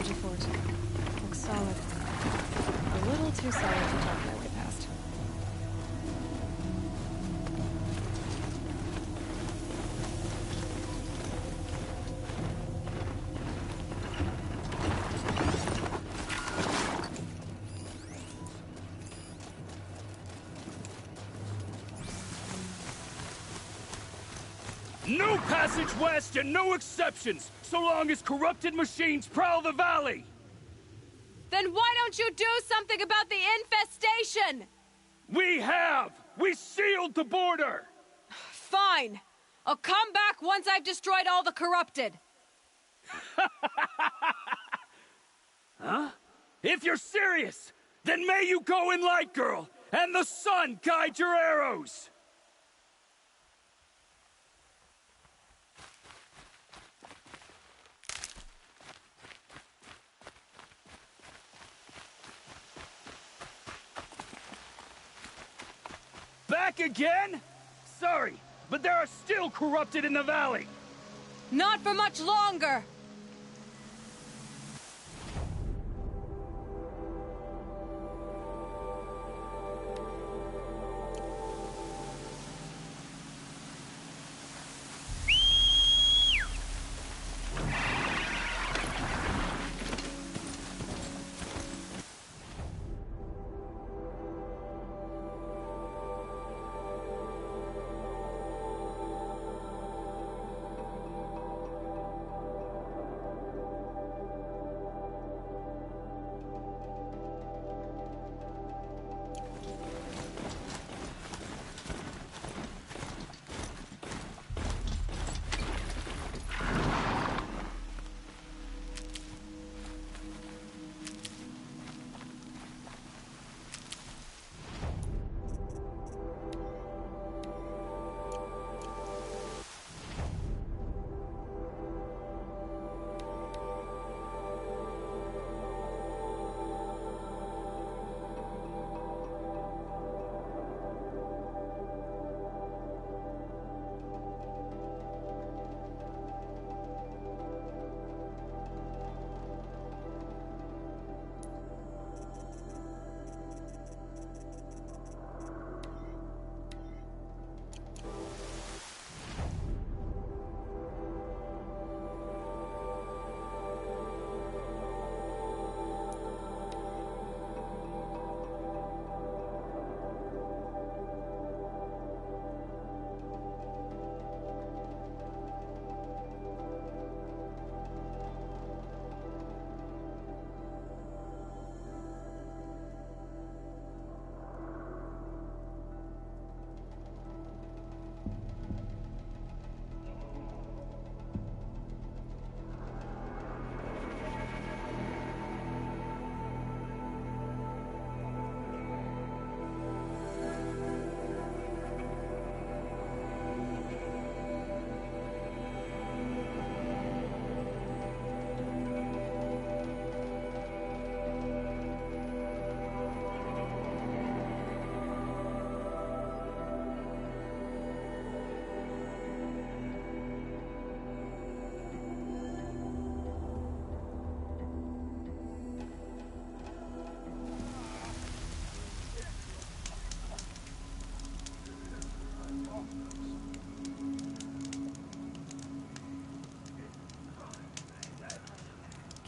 Energy fort. Looks solid. A little too solid to talk my way past. No passage west and no exceptions, so long as corrupted machines prowl the valley! Then why don't you do something about the infestation? We have! We sealed the border! Fine. I'll come back once I've destroyed all the corrupted. Huh? If you're serious, then may you go in light, girl, and the sun guide your arrows! Back again? Sorry, but there are still corrupted in the valley. Not for much longer.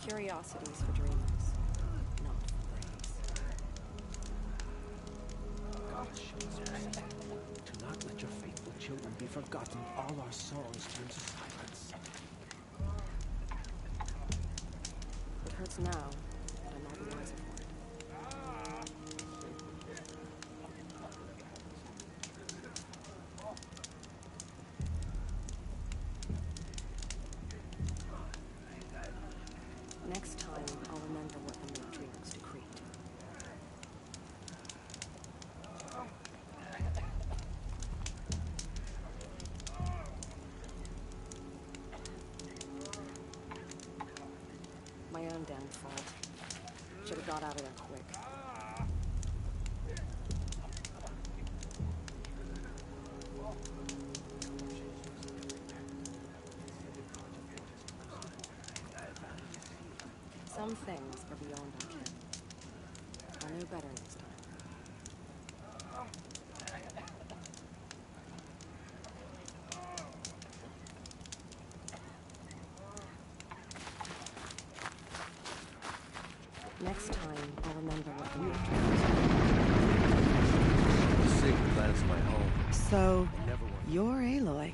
Curiosities for dreamers, not for brains. God shows us. Do not let your faithful children be forgotten. All our songs turn to silence. It hurts now, but I'm not the wiser for it. Next time, I'll remember what the matriarchs decreed. My own damn fault. Should have got out of there quick. Some things are beyond our ken. I'll know better next time. Next time, I'll remember what the The sacred land's my home. So, I never want. you're Aloy.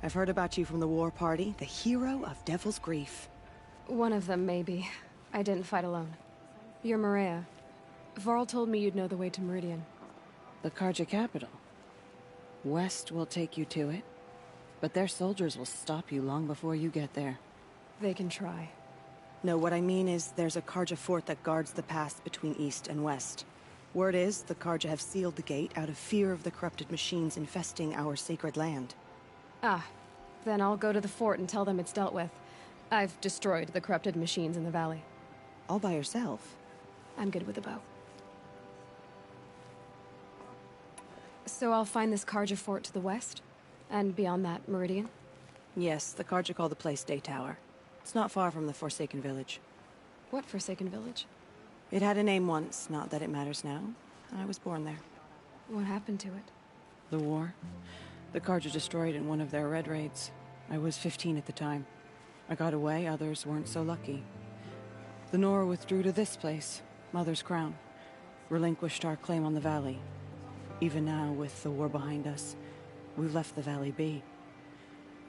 I've heard about you from the war party, the hero of Devil's Grief. One of them, maybe. I didn't fight alone. You're Maria. Varl told me you'd know the way to Meridian. The Karja capital. West will take you to it, but their soldiers will stop you long before you get there. They can try. No, what I mean is there's a Karja fort that guards the pass between East and West. Word is, the Karja have sealed the gate out of fear of the corrupted machines infesting our sacred land. Ah, then I'll go to the fort and tell them it's dealt with. I've destroyed the corrupted machines in the valley. All by yourself? I'm good with a bow. So I'll find this Karja fort to the west? And beyond that, Meridian? Yes, the Karja call the place Day Tower. It's not far from the Forsaken Village. What Forsaken Village? It had a name once, not that it matters now. I was born there. What happened to it? The war. The Karja destroyed in one of their red raids. I was 15 at the time. I got away, others weren't so lucky. The Nora withdrew to this place, Mother's Crown. Relinquished our claim on the valley. Even now, with the war behind us, we've left the valley be.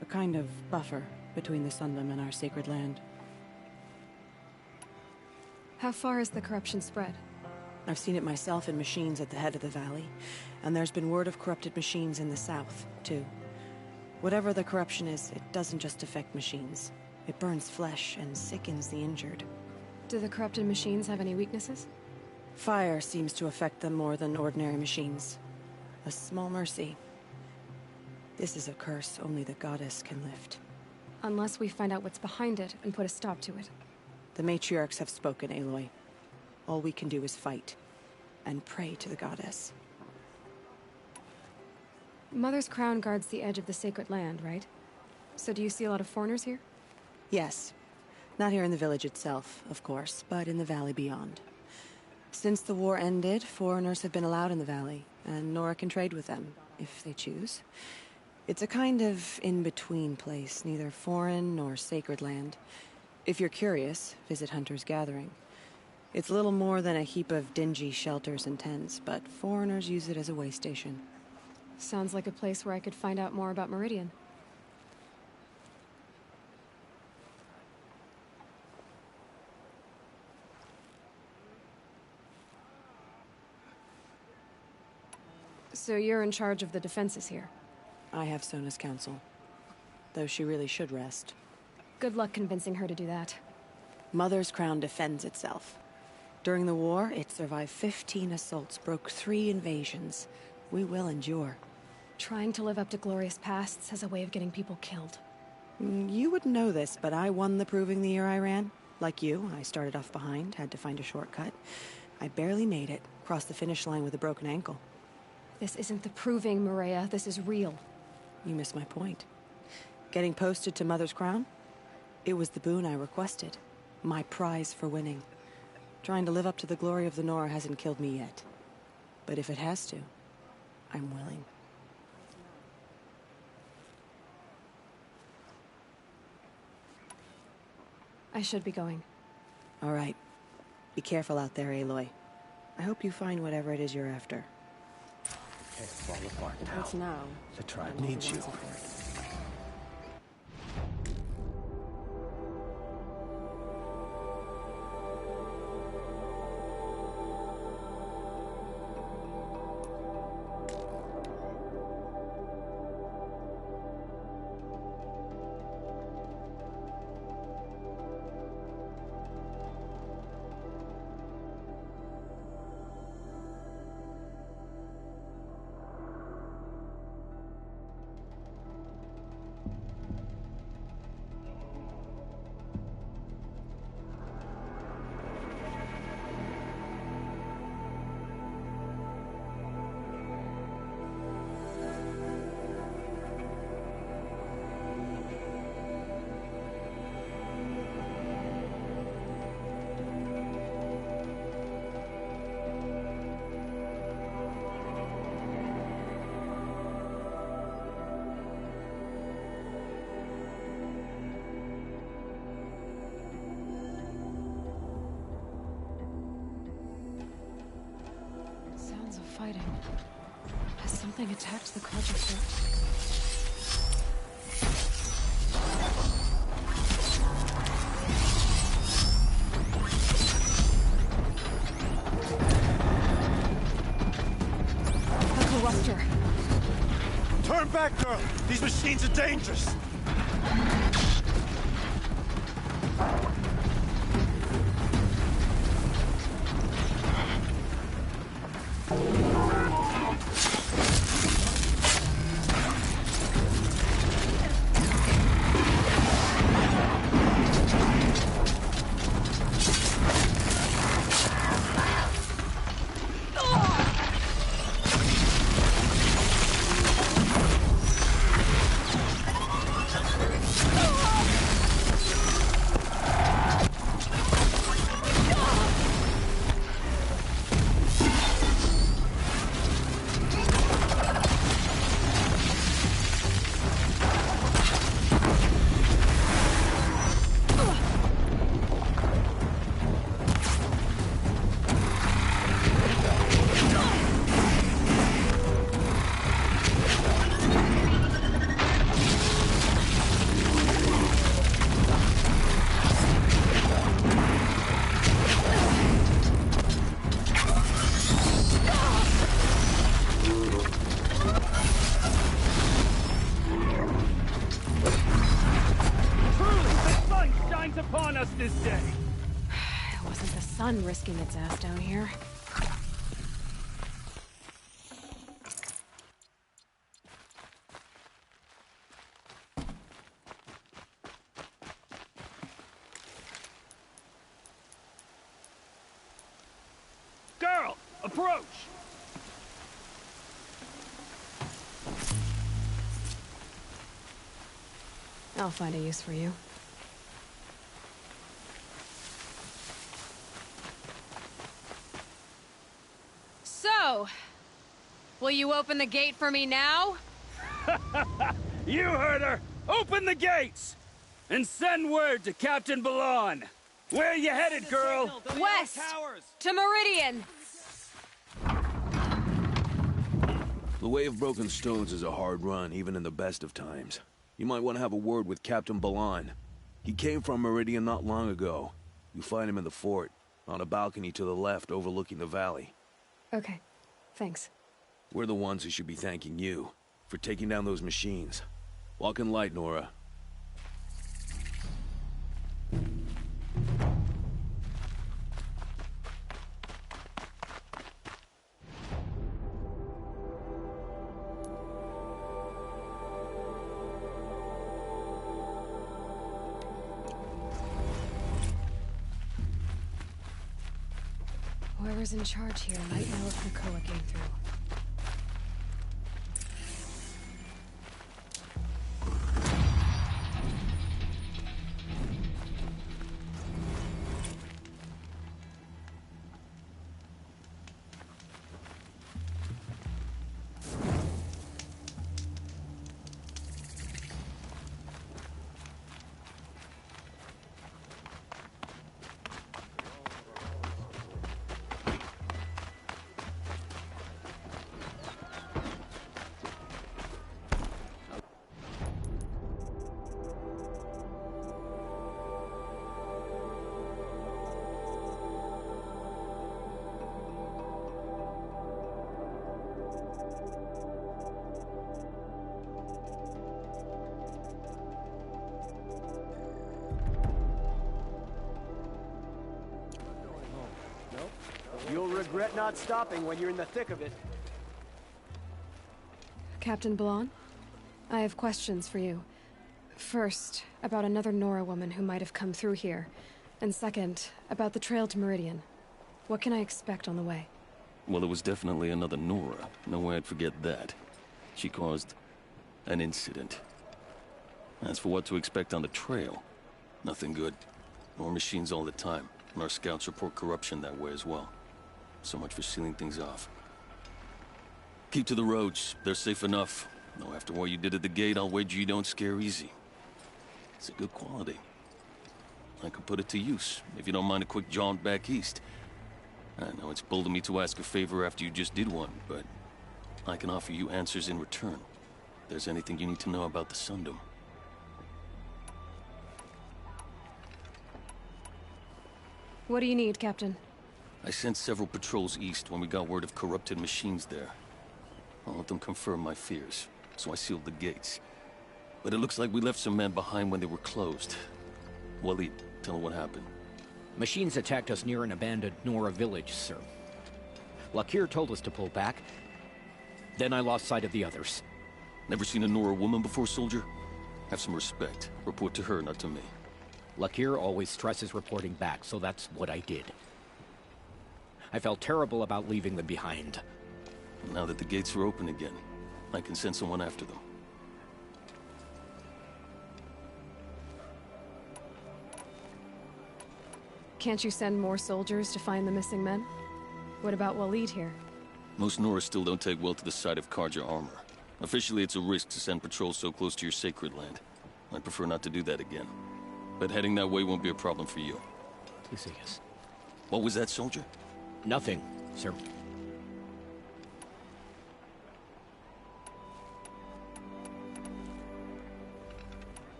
A kind of buffer between the Sunlim and our sacred land. How far has the corruption spread? I've seen it myself in machines at the head of the valley, and there's been word of corrupted machines in the south, too. Whatever the corruption is, it doesn't just affect machines. It burns flesh and sickens the injured. Do the corrupted machines have any weaknesses? Fire seems to affect them more than ordinary machines. A small mercy. This is a curse only the goddess can lift. Unless we find out what's behind it and put a stop to it. The matriarchs have spoken, Aloy. All we can do is fight. And pray to the goddess. Mother's Crown guards the edge of the sacred land, right? So do you see a lot of foreigners here? Yes. Not here in the village itself, of course, but in the valley beyond. Since the war ended, foreigners have been allowed in the valley, and Nora can trade with them, if they choose. It's a kind of in-between place, neither foreign nor sacred land. If you're curious, visit Hunter's Gathering. It's little more than a heap of dingy shelters and tents, but foreigners use it as a way station. Sounds like a place where I could find out more about Meridian. So you're in charge of the defenses here? I have Sona's counsel. Though she really should rest. Good luck convincing her to do that. Mother's Crown defends itself. During the war, it survived 15 assaults, broke 3 invasions. We will endure. Trying to live up to glorious pasts has a way of getting people killed. You wouldn't know this, but I won the proving the year I ran. Like you, I started off behind, had to find a shortcut. I barely made it, crossed the finish line with a broken ankle. This isn't the proving, Maria. This is real. You missed my point. Getting posted to Mother's Crown? It was the boon I requested. My prize for winning. Trying to live up to the glory of the Nora hasn't killed me yet. But if it has to, I'm willing. I should be going. All right. Be careful out there, Aloy. I hope you find whatever it is you're after. Can't fall apart now. What's now? The tribe needs you. exciting. Has something attacked the Quadrifoot? Turn back, girl! These machines are dangerous! This day. It wasn't the sun risking its ass down here. Girl, approach! I'll find a use for you. So, will you open the gate for me now? You heard her! Open the gates! And send word to Captain Balon. Where you headed, girl? West! To Meridian! The Way of Broken Stones is a hard run, even in the best of times. You might want to have a word with Captain Balon. He came from Meridian not long ago. You find him in the fort, on a balcony to the left overlooking the valley. Okay, thanks. We're the ones who should be thanking you for taking down those machines. Walk in light, Nora. Whoever's in charge here might know if Nakoa came through. You'll regret not stopping when you're in the thick of it. Captain Balon, I have questions for you. First, about another Nora woman who might have come through here. And second, about the trail to Meridian. What can I expect on the way? Well, it was definitely another Nora. No way I'd forget that. She caused an incident. As for what to expect on the trail, nothing good. More machines all the time, and our scouts report corruption that way as well. So much for sealing things off. Keep to the roads. They're safe enough. Though after what you did at the gate, I'll wager you don't scare easy. It's a good quality. I could put it to use, if you don't mind a quick jaunt back east. I know it's bold of me to ask a favor after you just did one, but I can offer you answers in return. If there's anything you need to know about the Sundom. What do you need, Captain? I sent several patrols east when we got word of corrupted machines there. All of them confirmed my fears, so I sealed the gates. But it looks like we left some men behind when they were closed. Waleed, tell them what happened. Machines attacked us near an abandoned Nora village, sir. Lakir told us to pull back. Then I lost sight of the others. Never seen a Nora woman before, soldier? Have some respect. Report to her, not to me. Lakir always stresses reporting back, so that's what I did. I felt terrible about leaving them behind. Now that the gates are open again, I can send someone after them. Can't you send more soldiers to find the missing men? What about Waleed here? Most Nora still don't take well to the sight of Karja armor. Officially, it's a risk to send patrols so close to your sacred land. I'd prefer not to do that again. But heading that way won't be a problem for you. Please, yes. What was that, soldier? Nothing, sir.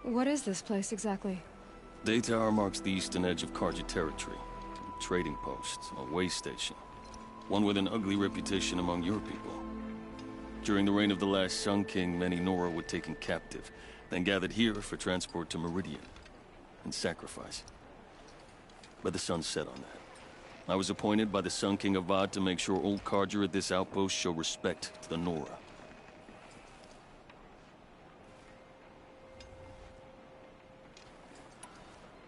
What is this place exactly? Day Tower marks the eastern edge of Karja territory. A trading post, a way station. One with an ugly reputation among your people. During the reign of the last Sun King, many Nora were taken captive, then gathered here for transport to Meridian, and sacrifice. But the sun set on that. I was appointed by the Sun King Avad to make sure old Karja at this outpost show respect to the Nora.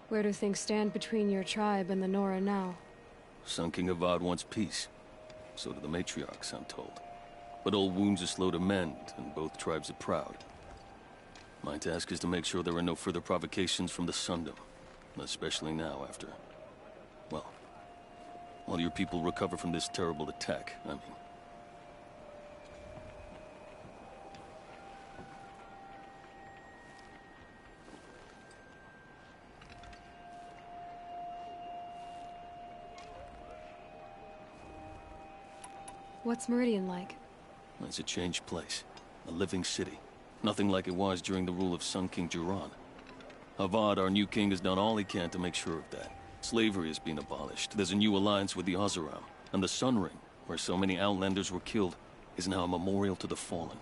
Where do things stand between your tribe and the Nora now? Sun King Avad wants peace. So do the matriarchs, I'm told. But old wounds are slow to mend, and both tribes are proud. My task is to make sure there are no further provocations from the Sundom. Especially now after... well, while your people recover from this terrible attack, I mean. What's Meridian like? It's a changed place. A living city. Nothing like it was during the rule of Sun King Jiran. Avad, our new king, has done all he can to make sure of that. Slavery has been abolished. There's a new alliance with the Oseram. And the Sun Ring, where so many Outlanders were killed, is now a memorial to the fallen.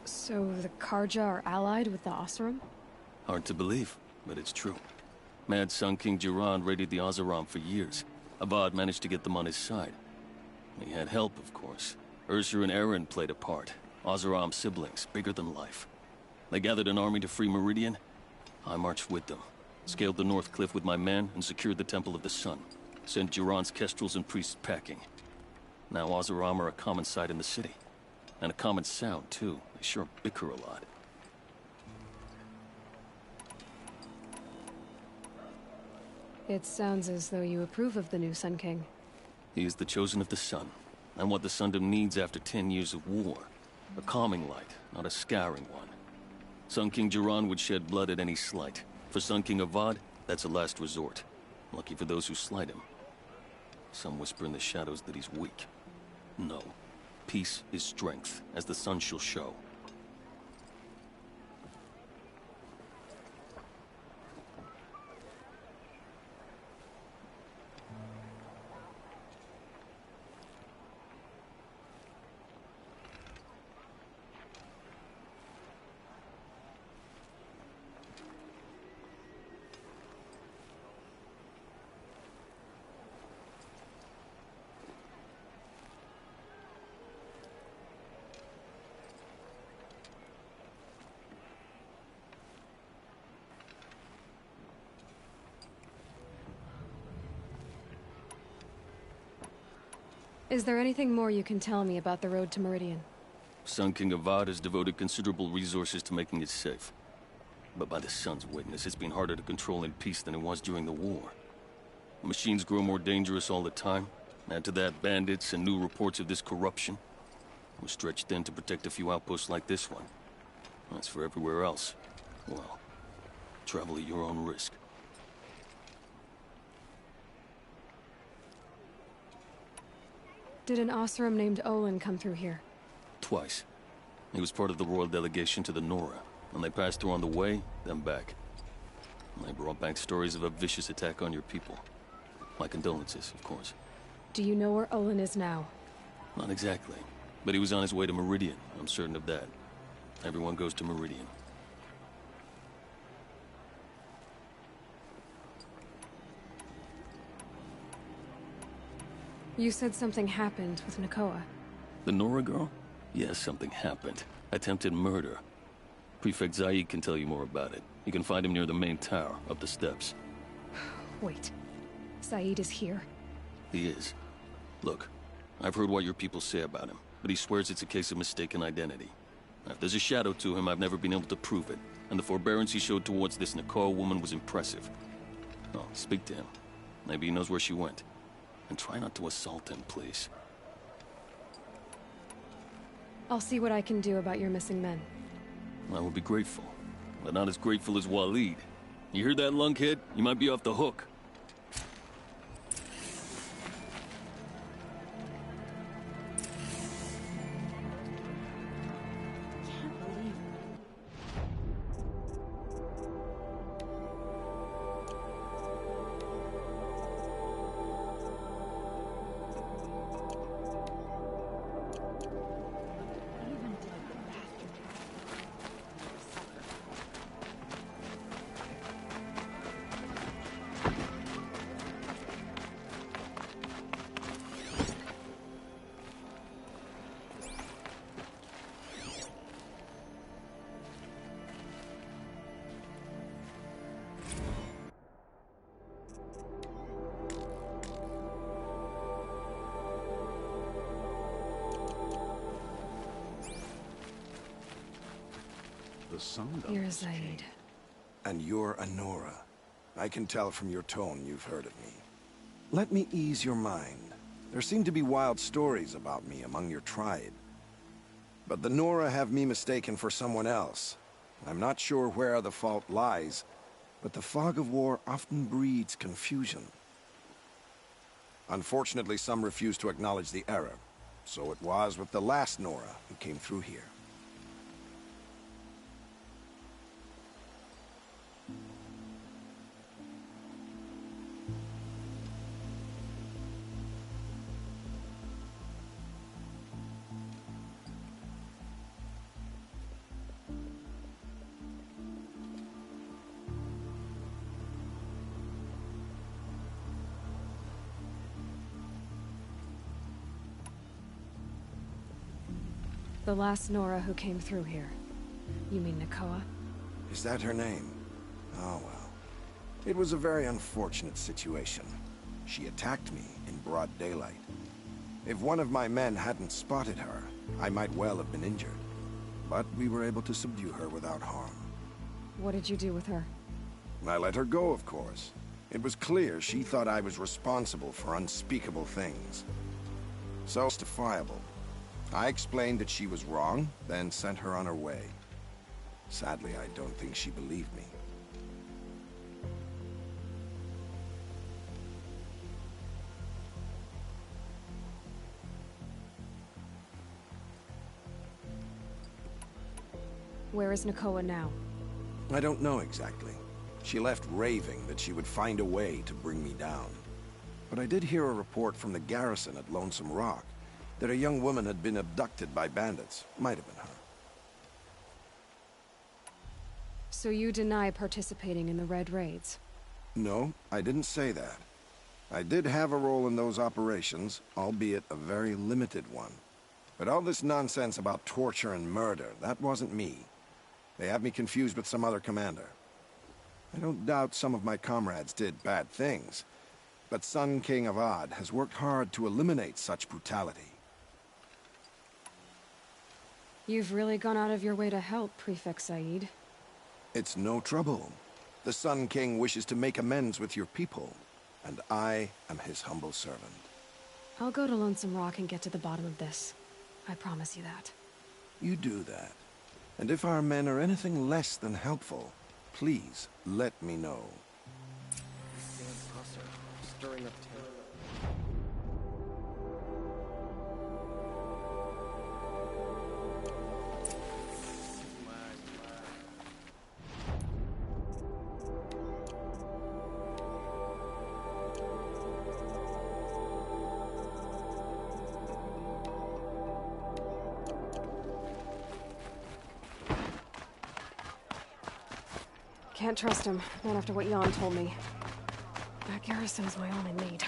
So the Karja are allied with the Oseram? Hard to believe, but it's true. Mad Sun King Jiran raided the Oseram for years. Avad managed to get them on his side. He had help, of course. Ursur and Eren played a part. Oseram siblings, bigger than life. They gathered an army to free Meridian. I marched with them. Scaled the North Cliff with my men and secured the Temple of the Sun. Sent Jiran's kestrels and priests packing. Now Oseram are a common sight in the city. And a common sound, too. They sure bicker a lot. It sounds as though you approve of the new Sun King. He is the chosen of the Sun, and what the Sundom needs after 10 years of war. A calming light, not a scouring one. Sun King Jiran would shed blood at any slight. For Sun King Avad, that's a last resort. Lucky for those who slight him. Some whisper in the shadows that he's weak. No. Peace is strength, as the sun shall show. Is there anything more you can tell me about the road to Meridian? Sun King Avad has devoted considerable resources to making it safe. But by the sun's witness, it's been harder to control in peace than it was during the war. Machines grow more dangerous all the time. Add to that bandits and new reports of this corruption. We're stretched thin to protect a few outposts like this one. As for everywhere else, well, travel at your own risk. Did an Oseram named Olin come through here? Twice. He was part of the royal delegation to the Nora, and they passed through on the way, then back. And they brought back stories of a vicious attack on your people. My condolences, of course. Do you know where Olin is now? Not exactly, but he was on his way to Meridian, I'm certain of that. Everyone goes to Meridian. You said something happened with Nakoa. The Nora girl? Yes, something happened. Attempted murder. Prefect Zaid can tell you more about it. You can find him near the main tower, up the steps. Wait. Zaid is here? He is. Look, I've heard what your people say about him, but he swears it's a case of mistaken identity. Now, if there's a shadow to him, I've never been able to prove it, and the forbearance he showed towards this Nakoa woman was impressive. Oh, speak to him. Maybe he knows where she went. And try not to assault him, please. I'll see what I can do about your missing men. I would be grateful, but not as grateful as Waleed. You hear that, lunkhead? You might be off the hook. The sun You're don't Zaid. change. And you're a Nora. I can tell from your tone you've heard of me. Let me ease your mind. There seem to be wild stories about me among your tribe. But the Nora have me mistaken for someone else. I'm not sure where the fault lies, but the fog of war often breeds confusion. Unfortunately, some refuse to acknowledge the error. So it was with the last Nora who came through here. The last Nora who came through here. You mean Nakoa? Is that her name? Oh well. It was a very unfortunate situation. She attacked me in broad daylight. If one of my men hadn't spotted her, I might well have been injured. But we were able to subdue her without harm. What did you do with her? I let her go, of course. It was clear she thought I was responsible for unspeakable things. So justifiable. I explained that she was wrong, then sent her on her way. Sadly, I don't think she believed me. Where is Nakoa now? I don't know exactly. She left raving that she would find a way to bring me down. But I did hear a report from the garrison at Lonesome Rock that a young woman had been abducted by bandits. Might have been her. So you deny participating in the Red Raids? No, I didn't say that. I did have a role in those operations, albeit a very limited one. But all this nonsense about torture and murder, that wasn't me. They have me confused with some other commander. I don't doubt some of my comrades did bad things, but Sun King of Odd has worked hard to eliminate such brutality. You've really gone out of your way to help, Prefect Zaid. It's no trouble. The Sun King wishes to make amends with your people, and I am his humble servant. I'll go to Lonesome Rock and get to the bottom of this. I promise you that. You do that. And if our men are anything less than helpful, please let me know. Stirring up terror. Can't trust him, not after what Jan told me. That garrison's my only lead.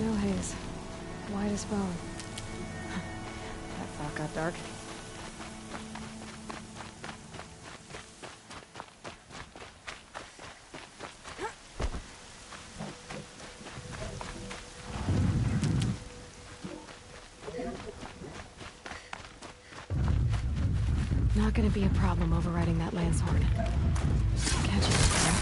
Snow haze. White as bone. That thought got dark. Not gonna be a problem overriding that lance horn. Catch it, yeah?